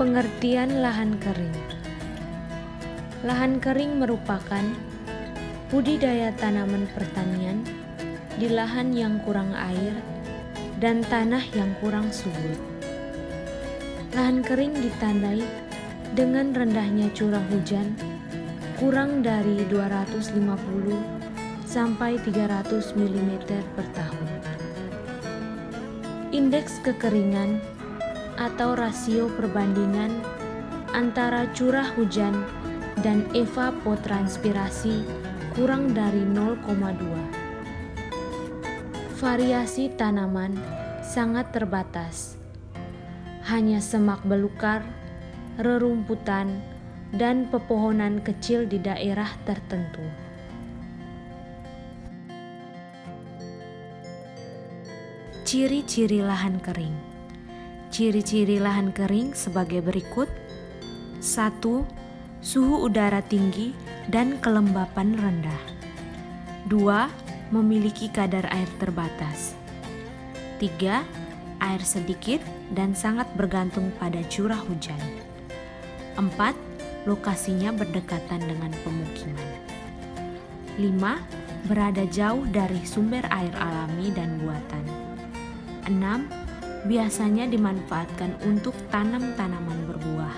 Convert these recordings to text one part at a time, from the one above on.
Pengertian lahan kering. Lahan kering merupakan budidaya tanaman pertanian di lahan yang kurang air dan tanah yang kurang subur. Lahan kering ditandai dengan rendahnya curah hujan kurang dari 250 sampai 300 mm per tahun. Indeks kekeringan atau rasio perbandingan antara curah hujan dan evapotranspirasi kurang dari 0,2. Variasi tanaman sangat terbatas. Hanya semak belukar, rerumputan, dan pepohonan kecil di daerah tertentu. Ciri-ciri lahan kering. Ciri-ciri lahan kering sebagai berikut. 1. Suhu udara tinggi dan kelembapan rendah. 2. Memiliki kadar air terbatas. 3. Air sedikit dan sangat bergantung pada curah hujan. 4. Lokasinya berdekatan dengan pemukiman. 5. Berada jauh dari sumber air alami dan buatan. 6. Biasanya dimanfaatkan untuk tanam-tanaman berbuah.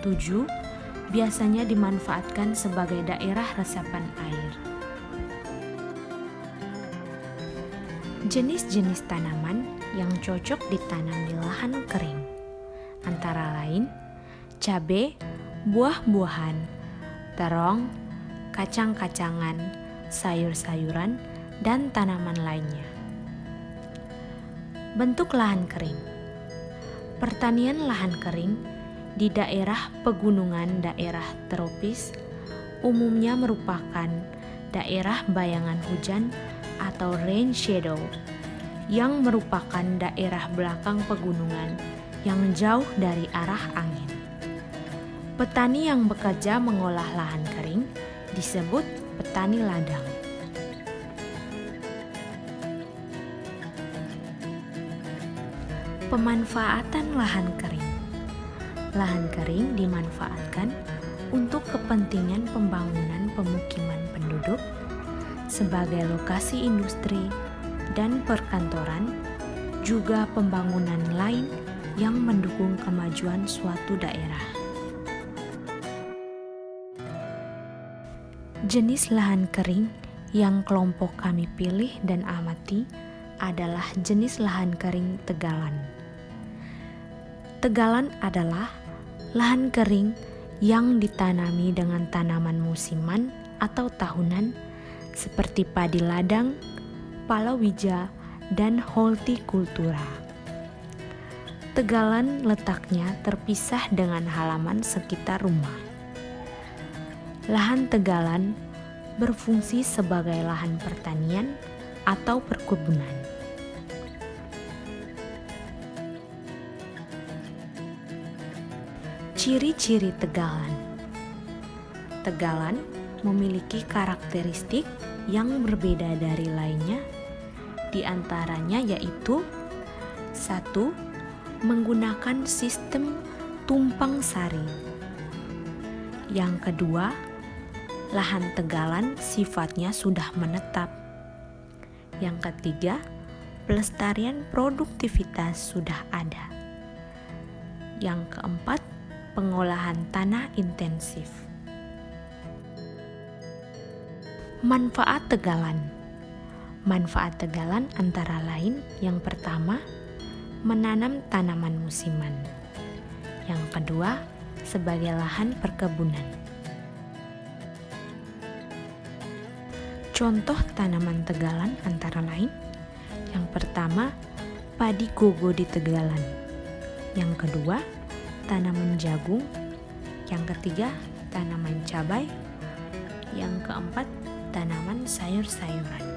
7. Biasanya dimanfaatkan sebagai daerah resapan air. Jenis-jenis tanaman yang cocok ditanam di lahan kering antara lain cabai, buah-buahan, terong, kacang-kacangan, sayur-sayuran, dan tanaman lainnya. Bentuk lahan kering. Pertanian lahan kering di daerah pegunungan daerah tropis umumnya merupakan daerah bayangan hujan atau rain shadow yang merupakan daerah belakang pegunungan yang jauh dari arah angin. Petani yang bekerja mengolah lahan kering disebut petani ladang. Pemanfaatan lahan kering. Lahan kering dimanfaatkan untuk kepentingan pembangunan pemukiman penduduk sebagai lokasi industri dan perkantoran, juga pembangunan lain yang mendukung kemajuan suatu daerah. Jenis lahan kering yang kelompok kami pilih dan amati adalah jenis lahan kering tegalan. Tegalan adalah lahan kering yang ditanami dengan tanaman musiman atau tahunan seperti padi ladang, palawija, dan hortikultura. Tegalan letaknya terpisah dengan halaman sekitar rumah. Lahan tegalan berfungsi sebagai lahan pertanian atau perkebunan. Ciri-ciri tegalan. Tegalan memiliki karakteristik yang berbeda dari lainnya, di antaranya yaitu 1. Menggunakan sistem tumpang sari. Yang kedua, lahan tegalan sifatnya sudah menetap. Yang ketiga, pelestarian produktivitas sudah ada. Yang keempat, pengolahan tanah intensif. Manfaat tegalan. Manfaat tegalan antara lain yang pertama, menanam tanaman musiman. Yang kedua, sebagai lahan perkebunan. Contoh tanaman tegalan antara lain, yang pertama, padi gogo di tegalan. Yang kedua, tanaman jagung. Yang ketiga, tanaman cabai. Yang keempat, tanaman sayur-sayuran.